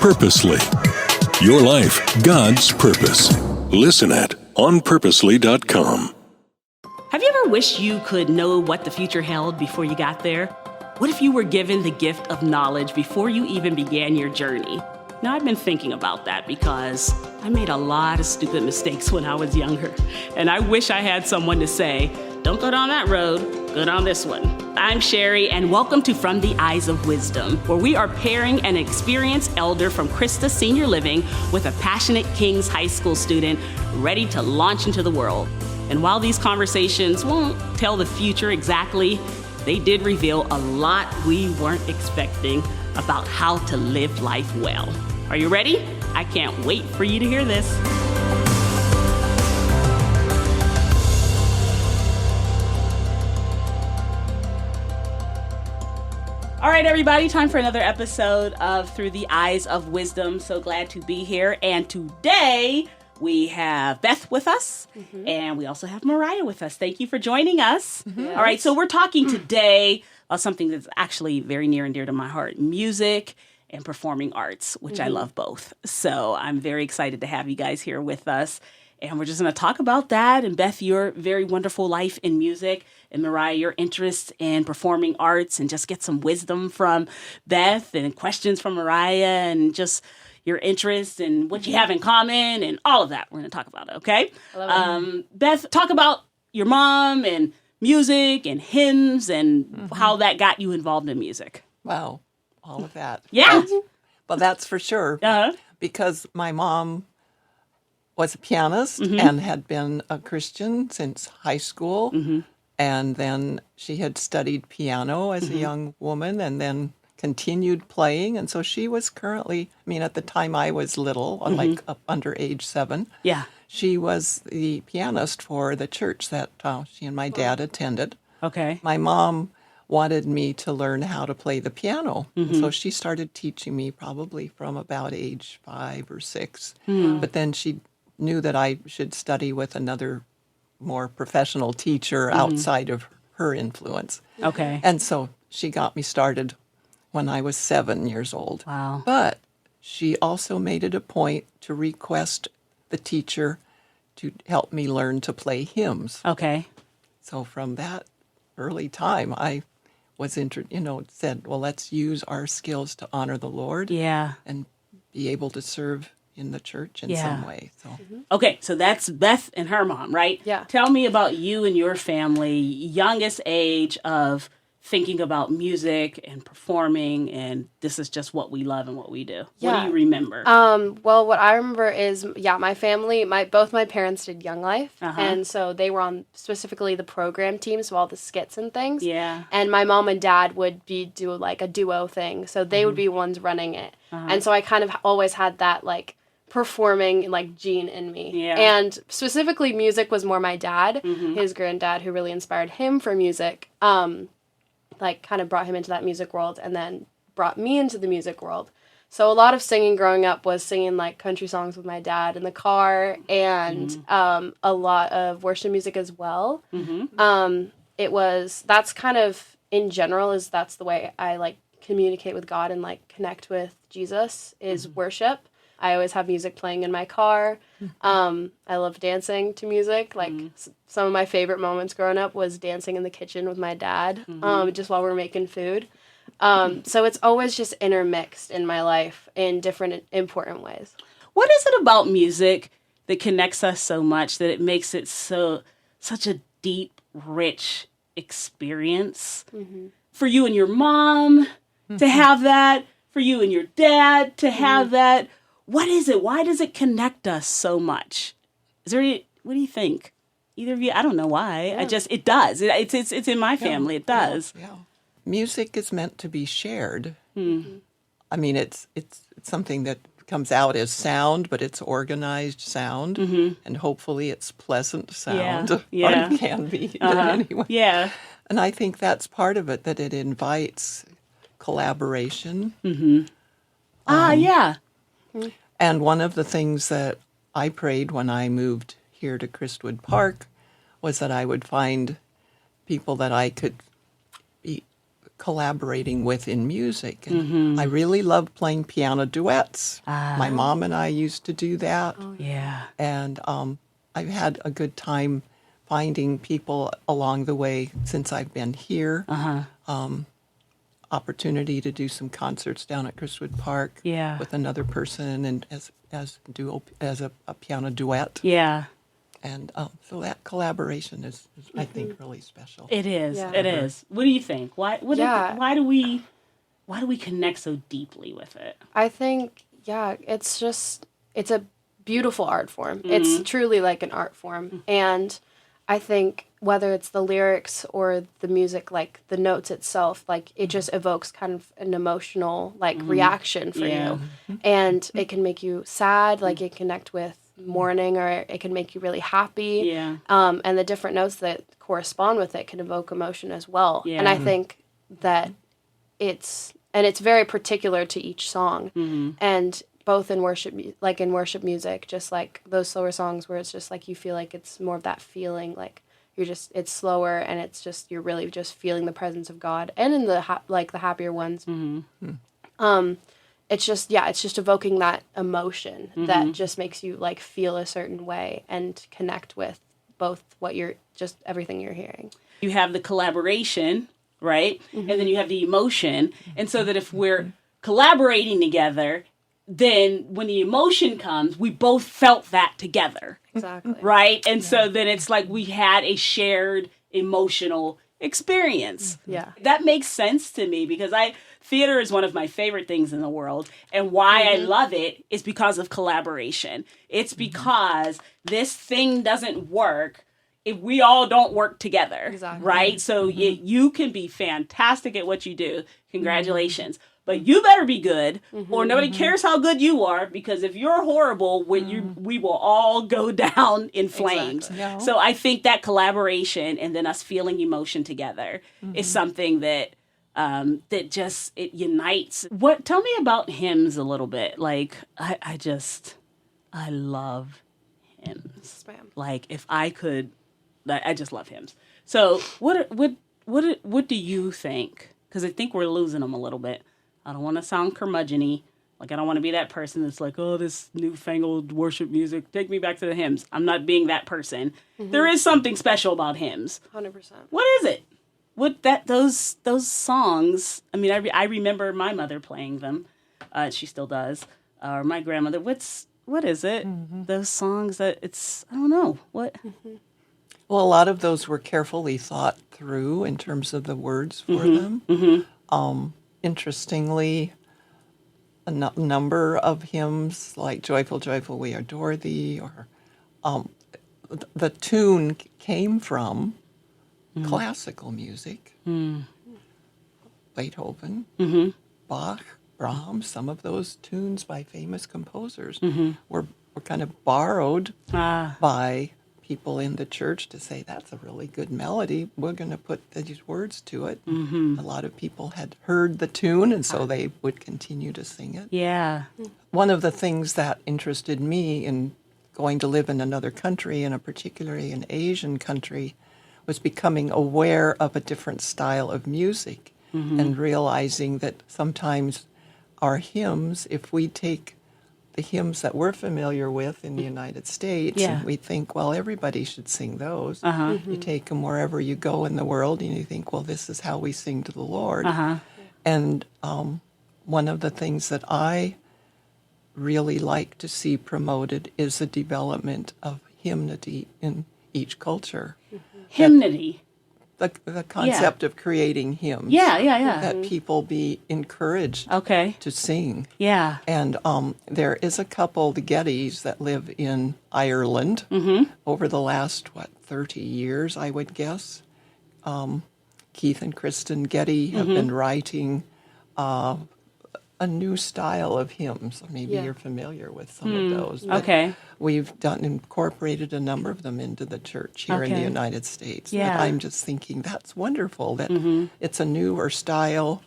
Purposely. Your life, God's purpose. Listen at onpurposely.com. Have you ever wished you could know what the future held before you got there? What if you were given the gift of knowledge before you even began your journey? Now, I've been thinking about that because I made a lot of stupid mistakes when I was younger. And I wish I had someone to say, don't go down that road, go down this one. I'm Sherry, and welcome to From the Eyes of Wisdom, where we are pairing an experienced elder from Christa Senior Living with a passionate King's High School student ready to launch into the world. And while these conversations won't tell the future exactly, they did reveal a lot we weren't expecting about how to live life well. Are you ready? I can't wait for you to hear this. All right, everybody, time for another episode of Through the Eyes of Wisdom. So glad to be here. And today we have Beth with us, and we also have Moriah with us. Thank you for joining us. Yes. All right, so we're talking today about something that's actually very near and dear to my heart, music and performing arts, which I love both. So I'm very excited to have you guys here with us. And we're just going to talk about that. And Beth, your very wonderful life in music. And Moriah, your interest in performing arts. And just get some wisdom from Beth and questions from Moriah. And just your interest and what you have in common and all of that. We're going to talk about it, okay? Beth, talk about your mom and music and hymns and how that got you involved in music. Wow, all of that. Yeah. Well, that's for sure. Because my mom was a pianist and had been a Christian since high school. And then she had studied piano as a young woman and then continued playing. And so she was currently, at the time I was little, like up under age 7. Yeah. She was the pianist for the church that she and my dad attended. Okay. My mom wanted me to learn how to play the piano. And so she started teaching me probably from about age 5 or 6. But then she knew that I should study with another more professional teacher outside of her influence. Okay. And so she got me started when I was 7 years old. Wow. But she also made it a point to request the teacher to help me learn to play hymns. Okay. So from that early time, I was said, well, let's use our skills to honor the Lord. Yeah. And be able to serve in the church in some way. So Okay, so that's Beth and her mom, right? Yeah. Tell me about you and your family, youngest age of thinking about music and performing, and this is just what we love and what we do. Yeah. What do you remember? Well, what I remember is, my family, both my parents did Young Life, and so they were on specifically the program team, so all the skits and things. Yeah. And my mom and dad would do like a duo thing, so they would be ones running it. And so I kind of always had that like performing like gene in me. Yeah. And specifically music was more my dad, his granddad, who really inspired him for music. Like kind of brought him into that music world and then brought me into the music world. So a lot of singing growing up was singing like country songs with my dad in the car and a lot of worship music as well. That's kind of in general that's the way I like communicate with God and like connect with Jesus is worship. I always have music playing in my car. I love dancing to music. Like some of my favorite moments growing up was dancing in the kitchen with my dad, just while we're making food. So it's always just intermixed in my life in different important ways. What is it about music that connects us so much that it makes it such a deep, rich experience? For you and your mom to have that, for you and your dad to have that. What is it? Why does it connect us so much? What do you think? Either of you? I don't know why. Yeah. It does. It's in my family. It does. Yeah. Music is meant to be shared. It's something that comes out as sound, but it's organized sound, and hopefully it's pleasant sound. Yeah. Or it can be anyway. Yeah. And I think that's part of it, that it invites collaboration. Yeah. And one of the things that I prayed when I moved here to Crestwood Park was that I would find people that I could be collaborating with in music. And I really love playing piano duets. My mom and I used to do that. Yeah. And I've had a good time finding people along the way since I've been here. Opportunity to do some concerts down at Christwood Park with another person and as a piano duet. Yeah. And so that collaboration is I think, really special. It is. Yeah. It is. What do you think? Why do we connect so deeply with it? I think, it's a beautiful art form. It's truly like an art form. And I think whether it's the lyrics or the music, like the notes itself, like it just evokes kind of an emotional like reaction for you. And it can make you sad, like it connect with mourning, or it can make you really happy. Yeah. And the different notes that correspond with it can evoke emotion as well. Yeah. And I think that it's very particular to each song. And both in worship music, just like those slower songs where it's just like you feel like it's more of that feeling, like it's slower and it's just you're really just feeling the presence of God. And in the the happier ones, it's just evoking that emotion that just makes you like feel a certain way and connect with both everything you're hearing. You have the collaboration, right? And then you have the emotion. And so that if we're collaborating together, then when the emotion comes, we both felt that together. Exactly. Right? And so then it's like we had a shared emotional experience. Yeah. That makes sense to me because theater is one of my favorite things in the world. And why I love it is because of collaboration. It's because this thing doesn't work if we all don't work together. Exactly. Right? So you can be fantastic at what you do. Congratulations. But you better be good, or nobody cares how good you are, because if you're horrible, we will all go down in flames. Exactly. Yeah. So I think that collaboration and then us feeling emotion together is something that it unites. Tell me about hymns a little bit. Like I love hymns. Yes, ma'am. Like if I could, I just love hymns. So what do you think? Because I think we're losing them a little bit. I don't want to sound curmudgeon-y. Like, I don't want to be that person that's like, oh, this newfangled worship music, take me back to the hymns. I'm not being that person. There is something special about hymns. 100%. What is it? Those songs, I mean, I remember my mother playing them. She still does. Or my grandmother. What is it? Those songs that I don't know. What? Well, a lot of those were carefully thought through in terms of the words for them. Interestingly, a number of hymns like Joyful, Joyful, We Adore Thee, or the tune came from classical music, Beethoven, Bach, Brahms. Some of those tunes by famous composers were kind of borrowed by people in the church to say, that's a really good melody. We're going to put these words to it. A lot of people had heard the tune, and so they would continue to sing it. Yeah. One of the things that interested me in going to live in another country, and particularly an Asian country, was becoming aware of a different style of music and realizing that sometimes our hymns, if we take the hymns that we're familiar with in the United States, and we think, well, everybody should sing those. You take them wherever you go in the world, and you think, well, this is how we sing to the Lord. And one of the things that I really like to see promoted is the development of hymnody in each culture. Hymnody. The concept of creating hymns. Yeah. That people be encouraged to sing. Yeah. And there is a couple, the Gettys, that live in Ireland over the last, 30 years, I would guess. Keith and Kristen Getty have been writing a new style of hymns. Maybe you're familiar with some of those. But we've incorporated a number of them into the church here in the United States. Yeah. But I'm just thinking that's wonderful that it's a newer style,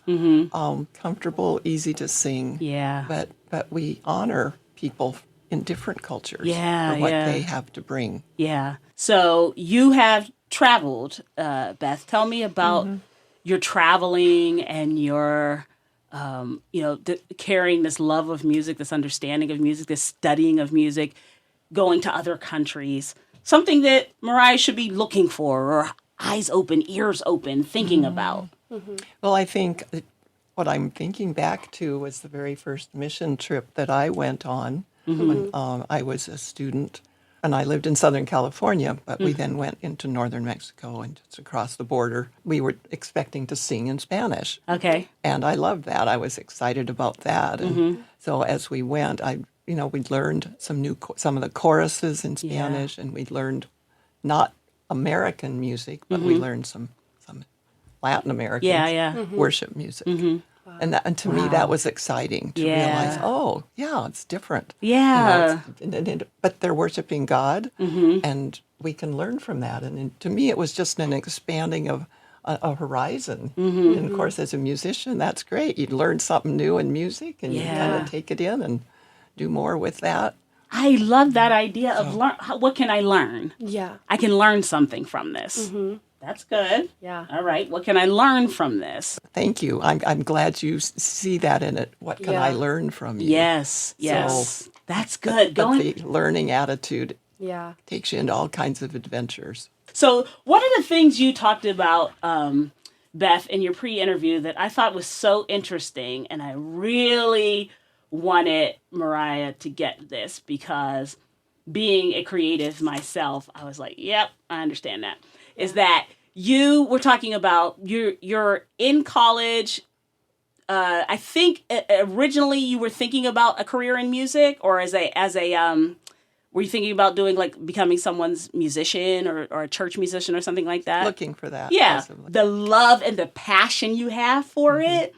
comfortable, easy to sing. Yeah. But we honor people in different cultures for what they have to bring. Yeah. So you have traveled, Beth. Tell me about you're traveling and you're, carrying this love of music, this understanding of music, this studying of music, going to other countries, something that Moriah should be looking for or eyes open, ears open, thinking about? Well, I think what I'm thinking back to was the very first mission trip that I went on when I was a student. And I lived in Southern California, but we then went into northern Mexico and just across the border. We were expecting to sing in Spanish. Okay. And I loved that. I was excited about that. And so as we went, we'd learned some of the choruses in Spanish, and we'd learned not American music, but we learned some Latin American worship music. And to me, that was exciting to realize, it's different. Yeah. But they're worshiping God, and we can learn from that. And to me, it was just an expanding of a horizon. And of course, as a musician, that's great. You learn something new in music, and you kind of take it in and do more with that. I love that idea of what can I learn? Yeah. I can learn something from this. That's good. Yeah. All right. What can I learn from this? Thank you. I'm glad you see that in it. What can I learn from you? Yes. That's good. But the learning attitude takes you into all kinds of adventures. So one of the things you talked about, Beth, in your pre-interview that I thought was so interesting, and I really wanted Moriah to get this because being a creative myself, I was like, yep, I understand that. Is that you were talking about you're in college. I think originally you were thinking about a career in music, or were you thinking about doing becoming someone's musician or a church musician or something like that? Looking for that. Yeah. Possibly. The love and the passion you have for it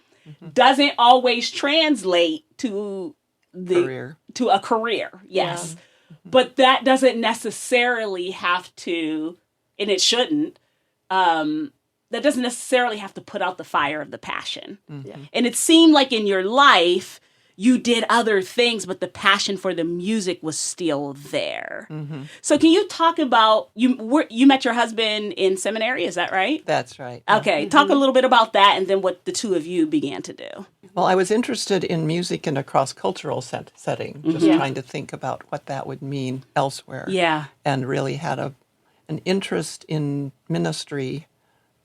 doesn't always translate to a career. Yes. Yeah. But that doesn't necessarily have to, and it shouldn't, that doesn't necessarily have to put out the fire of the passion. Yeah. And it seemed like in your life, you did other things, but the passion for the music was still there. So can you talk about, you met your husband in seminary, is that right? That's right. Okay, talk a little bit about that and then what the two of you began to do. Well, I was interested in music in a cross-cultural setting, just trying to think about what that would mean elsewhere. Yeah. And really had an interest in ministry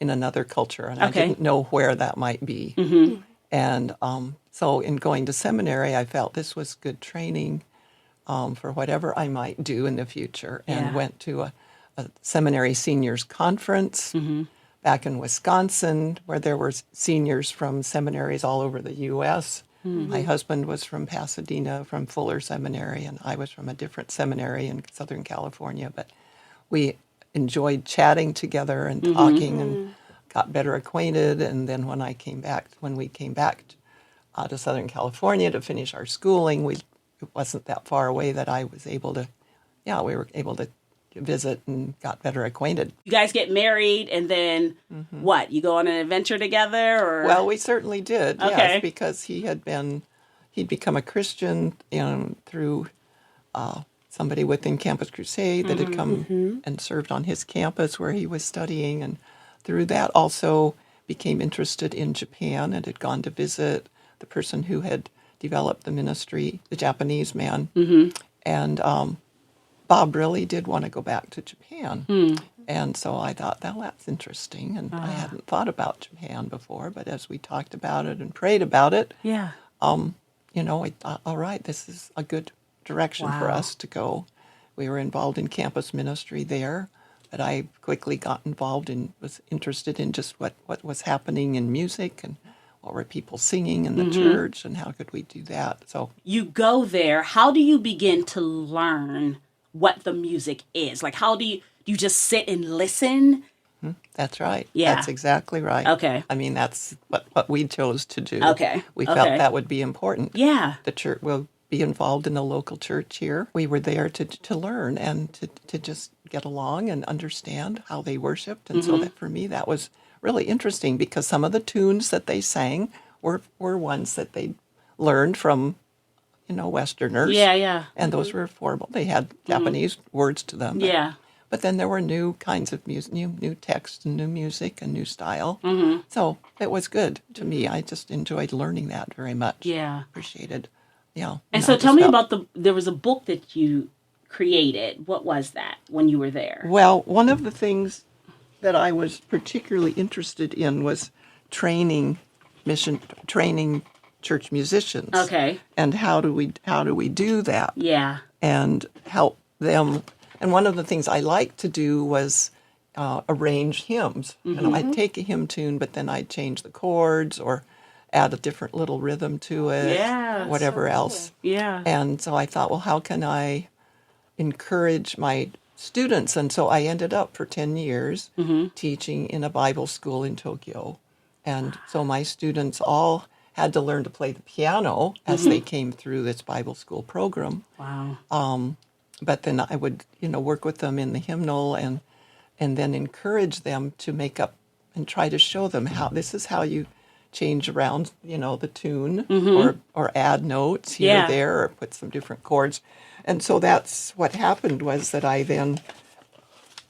in another culture, and I didn't know where that might be. And so in going to seminary, I felt this was good training for whatever I might do in the future, and went to a seminary seniors conference back in Wisconsin, where there were seniors from seminaries all over the U.S. My husband was from Pasadena, from Fuller Seminary, and I was from a different seminary in Southern California. But we enjoyed chatting together and talking and got better acquainted. And then when we came back to Southern California to finish our schooling, it wasn't that far away that I was able to, we were able to visit and got better acquainted. You guys get married, and then what? You go on an adventure together, or? Well, we certainly did, yes, because he'd become a Christian through somebody within Campus Crusade that had come and served on his campus where he was studying, and through that also became interested in Japan and had gone to visit the person who had developed the ministry, the Japanese man. And Bob really did want to go back to Japan. And so I thought, well, that's interesting. And I hadn't thought about Japan before, but as we talked about it and prayed about it, I thought, all right, this is a good direction for us to go. We were involved in campus ministry there, but I quickly got involved and was interested in just what was happening in music and what were people singing in the church and how could we do that. So you go there. How do you begin to learn what the music is? Like, how do you just sit and listen? That's right. Yeah. That's exactly right. Okay. I mean, that's what we chose to do. Okay. We felt that would be important. Yeah. The church will be involved in the local church here. We were there to learn and to just get along and understand how they worshiped. And so that for me, that was really interesting because some of the tunes that they sang were ones that they learned from, Westerners. Yeah. And those were affordable. They had Japanese words to them. Yeah. But then there were new kinds of music, new text and new music and new style. So it was good to me. I just enjoyed learning that very much. Yeah. Appreciated. Yeah. And so tell me about there was a book that you created. What was that when you were there? Well, one of the things that I was particularly interested in was training church musicians. Okay. And how do we do that? Yeah. And help them. And one of the things I liked to do was arrange hymns. I'd take a hymn tune, but then I'd change the chords or add a different little rhythm to it. Yeah. Whatever else. Yeah. And so I thought, well, how can I encourage my students? And so I ended up for 10 years teaching in a Bible school in Tokyo. And so my students all had to learn to play the piano as they came through this Bible school program. Wow. But then I would, work with them in the hymnal and then encourage them to make up and try to show them how you change around, the tune or add notes here or there or put some different chords. And so that's what happened was that I then,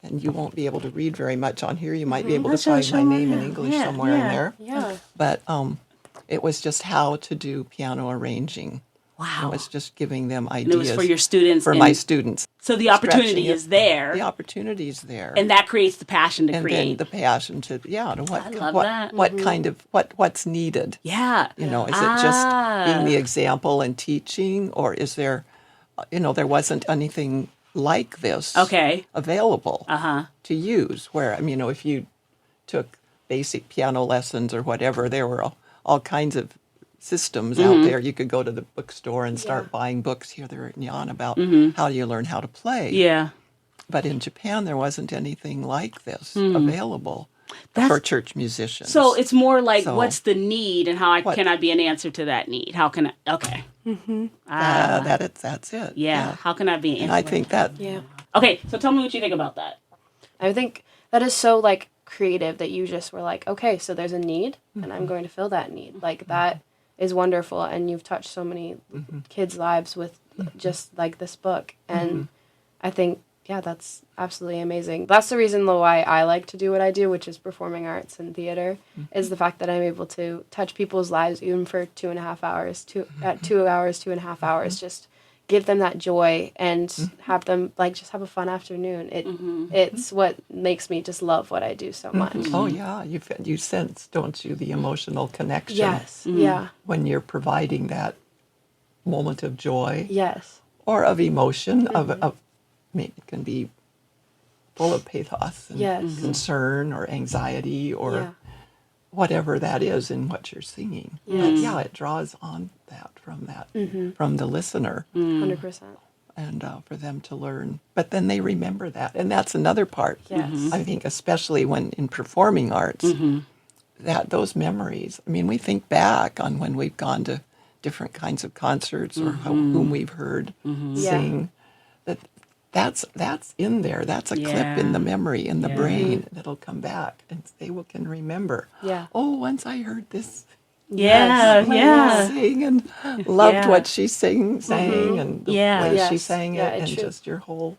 and you won't be able to read very much on here. You might be able to find my name in English somewhere in there. Yeah. But it was just how to do piano arranging. Wow. It was just giving them ideas. And it was for your students. For my students. So the opportunity is there. The opportunity is there. And that creates the passion to create. And then the passion to what's needed. Yeah. Is it just being the example and teaching, or is there, there wasn't anything like this available to use, where, if you took basic piano lessons or whatever, there were all kinds of systems out there. You could go to the bookstore and start buying books here, there, and yon about how you learn how to play. Yeah. But in Japan, there wasn't anything like this available for church musicians. So it's more like, what's the need, and can I be an answer to that need? How can I? Okay. That's it. Yeah. How can I be an answer? And I think that. Yeah. Okay. So tell me what you think about that. I think that is so creative that you just were like, okay, so there's a need, and I'm going to fill that need. That is wonderful, and you've touched so many kids' lives with just this book, and I think that's absolutely amazing. That's the reason why I like to do what I do, which is performing arts and theater, is the fact that I'm able to touch people's lives even for 2.5 hours, 2.5 hours, just give them that joy and have them just have a fun afternoon. It's what makes me just love what I do so much. Oh yeah, you sense, don't you, the emotional connection? Yes. Yeah. When you're providing that moment of joy. Yes. Or of emotion, it can be full of pathos and concern or anxiety or whatever that is in what you're singing. Yes. But it draws on from the listener. 100%. And for them to learn. But then they remember that. And that's another part. Yes. I think especially when in performing arts, that those memories, we think back on when we've gone to different kinds of concerts or whom we've heard sing. That's in there. That's a clip in the memory, in the brain that'll come back, and they can remember. Yeah. Oh, once I heard this. Sing and loved what she sang and the way she sang it, and just your whole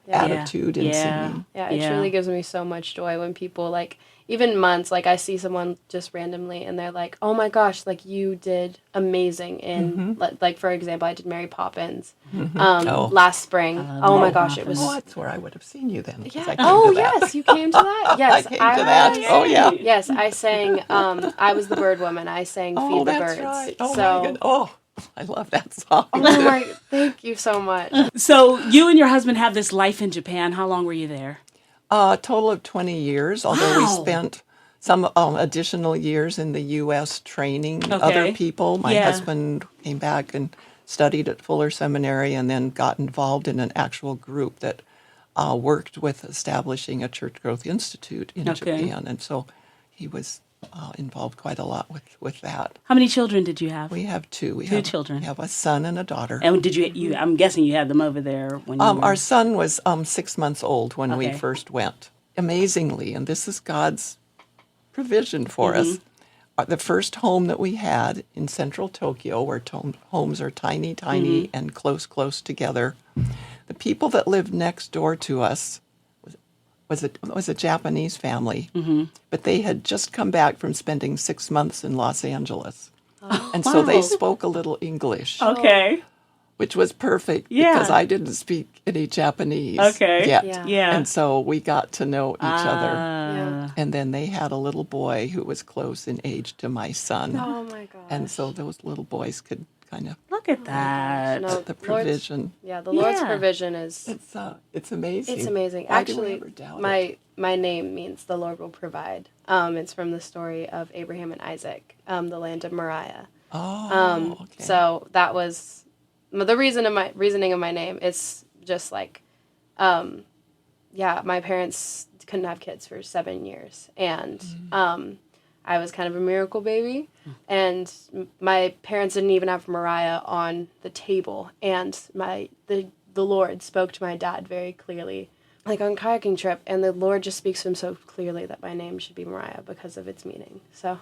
attitude in singing. Yeah, it truly gives me so much joy when people even months, I see someone just randomly and they're like, oh my gosh, you did amazing in, for example, I did Mary Poppins last spring. Oh my gosh, it was... Oh, that's where I would have seen you then. Yeah. Yes, you came to that? Yes. I came to that. Oh, yeah. Yes, I sang, I was the bird woman. I sang Feed the Birds. Right. Oh, my God. Oh, I love that song. Oh my, thank you so much. So you and your husband have this life in Japan. How long were you there? A total of 20 years, although we spent some additional years in the U.S. training other people. My husband came back and studied at Fuller Seminary and then got involved in an actual group that worked with establishing a Church Growth Institute in Japan. And so he was involved quite a lot with that. How many children did you have? We have two. Two children. We have a son and a daughter. And did you? I'm guessing you had them over there when you were... Our son was 6 months old when we first went. Amazingly, and this is God's provision for us. The first home that we had in central Tokyo, where homes are tiny and close together, the people that lived next door to us was a Japanese family, but they had just come back from spending 6 months in Los Angeles. And so they spoke a little English, Okay. which was perfect Yeah. because I didn't speak any Japanese Okay. yet. Yeah. And so we got to know each other. Yeah. And then they had a little boy who was close in age to my son. Oh my gosh. And so those little boys could kind of Look at that. No, the provision. the Lord's Yeah. provision is It's amazing. it's amazing. Why do we Actually, ever doubt it? my name means the Lord will provide. It's from the story of Abraham and Isaac, the land of Moriah. Oh, okay. So that was the reasoning of my name. It's just like, my parents couldn't have kids for 7 years, and I was kind of a miracle baby, and my parents didn't even have Moriah on the table, and the Lord spoke to my dad very clearly, like on a kayaking trip, and the Lord just speaks to him so clearly that my name should be Moriah because of its meaning. So,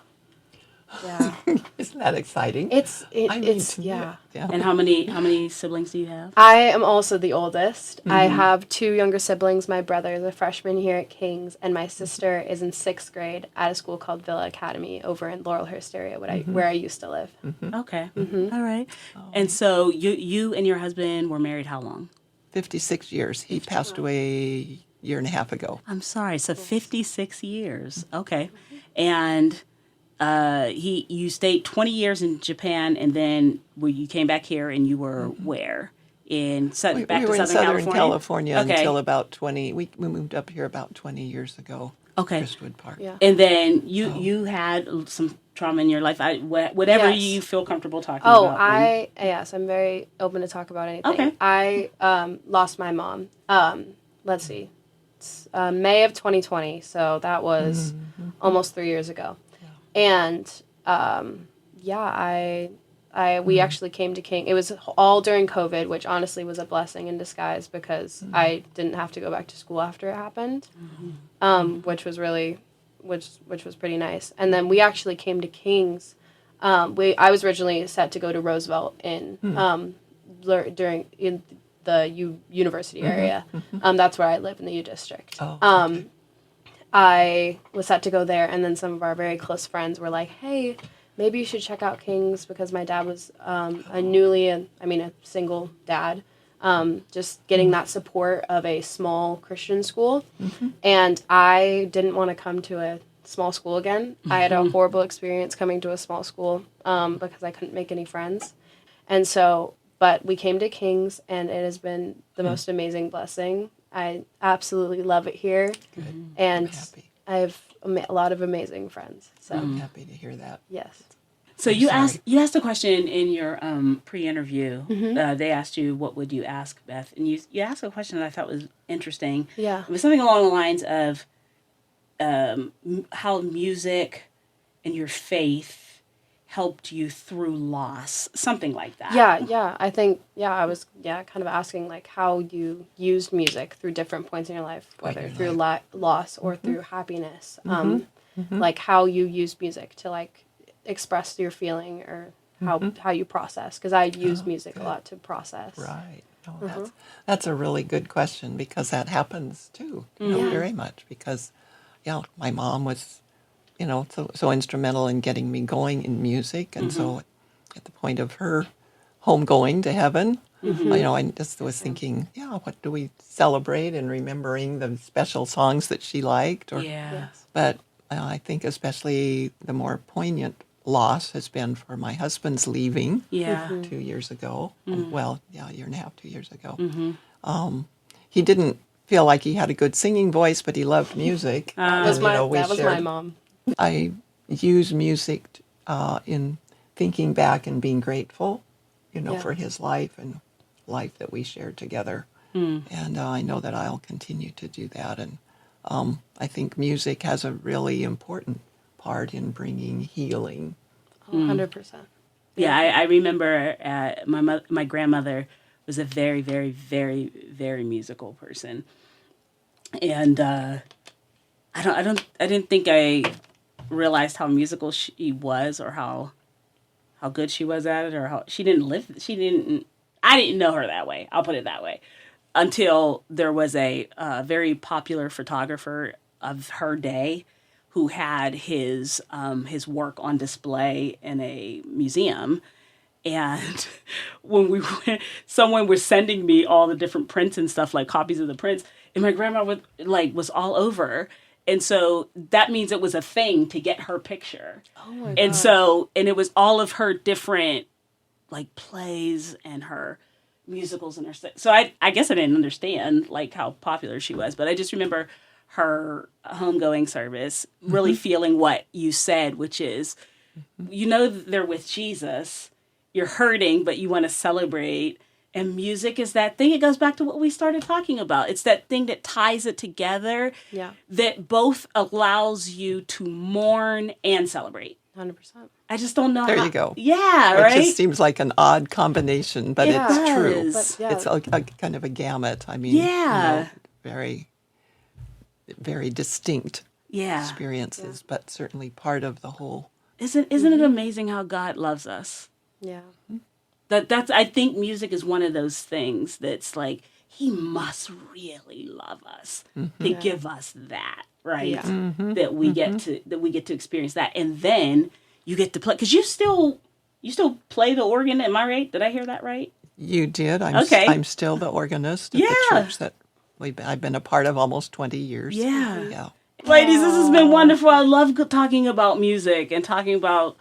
yeah, Isn't that exciting? it's to me, yeah. And how many siblings do you have? I am also the oldest. I have 2 younger siblings. My brother is a freshman here at King's, and my sister is in 6th grade at a school called Villa Academy over in Laurelhurst area, where I used to live. Okay. All right. And so you and your husband were married how long? 56 years. He passed away a year and a half ago. I'm sorry. So 56 years. Okay. And you stayed 20 years in Japan, and then you came back here, and you were where? We to were in Southern California until about 20. We moved up here about 20 years ago. Okay. Crestwood Park. Yeah. And then you had some trauma in your life. Whatever Yes. you feel comfortable talking Oh, about. yes, I'm very open to talk about anything. Okay. I lost my mom. Let's see, it's, May of 2020. So that was almost 3 years ago, and we actually came to King. It was all during COVID, which honestly was a blessing in disguise because I didn't have to go back to school after it happened, which was which was pretty nice. And then we actually came to King's. I was originally set to go to Roosevelt in the university area. That's where I live in the U District. Oh, okay. I was set to go there, and then some of our very close friends were like, "Hey, maybe you should check out King's," because my dad was a single dad, just getting that support of a small Christian school. And I didn't want to come to a small school again. I had a horrible experience coming to a small school because I couldn't make any friends. And so, but we came to King's, and it has been the most amazing blessing. I absolutely love it here. Good. And I'm happy. I have a lot of amazing friends. So, I'm happy to hear that. yes. So you asked a question in your pre-interview. Mm-hmm. They asked you, what would you ask, Beth? And you asked a question that I thought was interesting. Yeah. It was something along the lines of how music and your faith helped you through loss, something like that. Yeah. I think, I was, kind of asking, like, how you used music through different points in your life, whether through loss or through happiness. Like, how you use music to, like, express your feeling or how you process. Because I use music a lot to process. Right. Oh, that's a really good question because that happens too, very much. Because, my mom was, so instrumental in getting me going in music, and so at the point of her home going to heaven, I just was thinking, what do we celebrate and remembering the special songs that she liked? Yes. But I think especially the more poignant loss has been for my husband's leaving 2 years ago. Well, a year and a half, 2 years ago. He didn't feel like he had a good singing voice, but he loved music. That was my mom. I use music in thinking back and being grateful, for his life and life that we shared together. And I know that I'll continue to do that. And I think music has a really important part in bringing healing. 100%. Yeah, I remember my grandmother was a very, very, very, very musical person, and I didn't think I realized how musical she was, or how good she was at it, or how I didn't know her that way. I'll put it that way. until there was a very popular photographer of her day who had his work on display in a museum. And when we went, someone was sending me all the different prints and stuff, like copies of the prints, and my grandma was all over. And so that means it was a thing to get her picture. Oh my And gosh. so, and it was all of her different like plays and her musicals and her so I guess I didn't understand like how popular she was, but I just remember her homegoing service really feeling what you said, which is, you know, they're with Jesus, you're hurting, but you want to celebrate. And music is that thing. It goes back to what we started talking about. It's that thing that ties it together. Yeah. That both allows you to mourn and celebrate. 100%. I just don't know. There how, you go. Yeah, It right. just seems like an odd combination, but It it's true. does. But, yeah. It's a kind of a gamut. I mean, Yeah. very, very distinct Yeah. experiences, but certainly part of the whole. Isn't it amazing how God loves us? Yeah. That's I think music is one of those things that's like he must really love us to give us that, right? Yeah. That we get to experience that, and then you get to play because you still play the organ. Am I right? Did I hear that right? You did. Okay. I'm still the organist at the Yeah. church that I've been a part of almost 20 years. Yeah. Yeah. Ladies, this has been wonderful. I love talking about music and talking about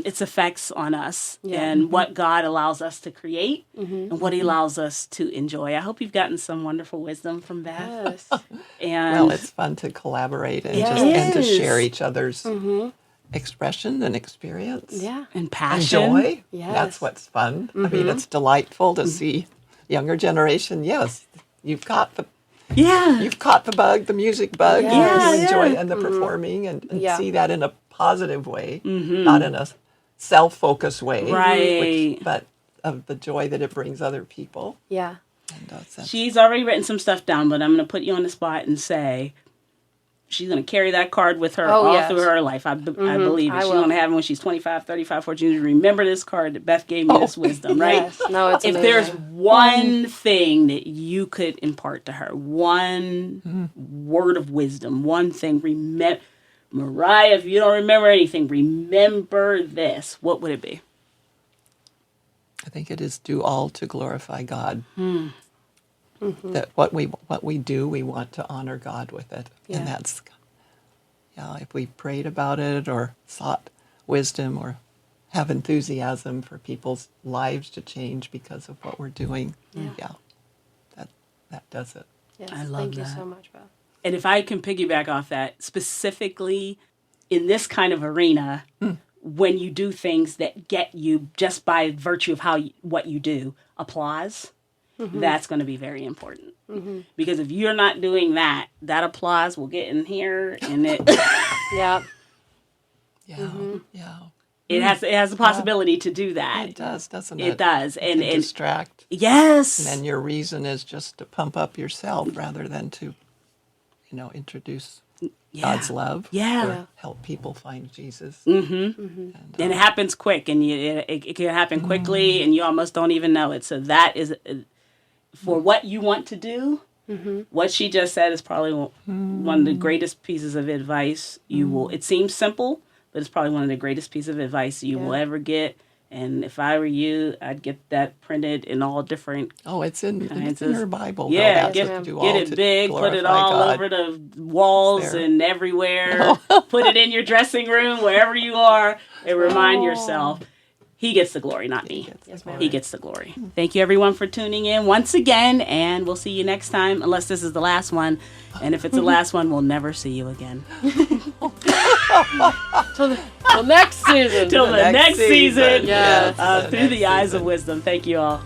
its effects on us and what God allows us to create and what He allows us to enjoy. I hope you've gotten some wonderful wisdom from Beth. Yes. And Well, it's fun to collaborate and Yeah. just It and to is. share each other's expression and experience. Yeah. and And passion. joy. Yes. That's what's fun. I mean, it's delightful to see younger generation. Yes, you've caught the Yeah. bug, the music bug. Yeah, You enjoy yeah. and the performing and Yeah. see that in a positive way, not in a self-focused way. Right. But of the joy that it brings other people. Yeah. And that's She's already written some stuff down, but I'm going to put you on the spot and say she's going to carry that card with her Oh, all yes. through her life. I believe it. I She's will. going to have it when she's 25, 35, 40. She's remember this card that Beth gave me this wisdom, right? Yes. No, it's If amazing. there's one thing that you could impart to her, one word of wisdom, one thing, Moriah, if you don't remember anything, remember this. What would it be? I think it is do all to glorify God. That what we do, we want to honor God with it. Yeah. And that's, if we prayed about it or sought wisdom or have enthusiasm for people's lives to change because of what we're doing, that does it. Yes. I love Thank you that. so much, Beth. And if I can piggyback off that, specifically in this kind of arena, when you do things that get you just by virtue of what you do, applause, that's going to be very important. Because if you're not doing that, that applause will get in here, and it Yeah. Yeah, yeah. it has the possibility to do that. It does, doesn't it? It does, It can and distract. yes, And then your reason is just to pump up yourself rather than to, introduce God's love. Yeah. Or help people find Jesus. and it happens quick, and it can happen quickly, and you almost don't even know it. So that is for what you want to do. What she just said is probably one of the greatest pieces of advice you will. It seems simple, but it's probably one of the greatest pieces of advice you will ever get. And if I were you, I'd get that printed in all different. Oh, it's in her Bible. though. Yeah, That's get, what to do get all it to big, put it glorify all God. over the walls There. and everywhere. Put it in your dressing room, wherever you are, and remind yourself, He gets the glory, not me. Yes, ma'am. He gets the glory. Thank you, everyone, for tuning in once again, and we'll see you next time, unless this is the last one. And if it's the last one, we'll never see you again. Till next season. Till the next season, Yes. through the eyes of wisdom. Thank you all.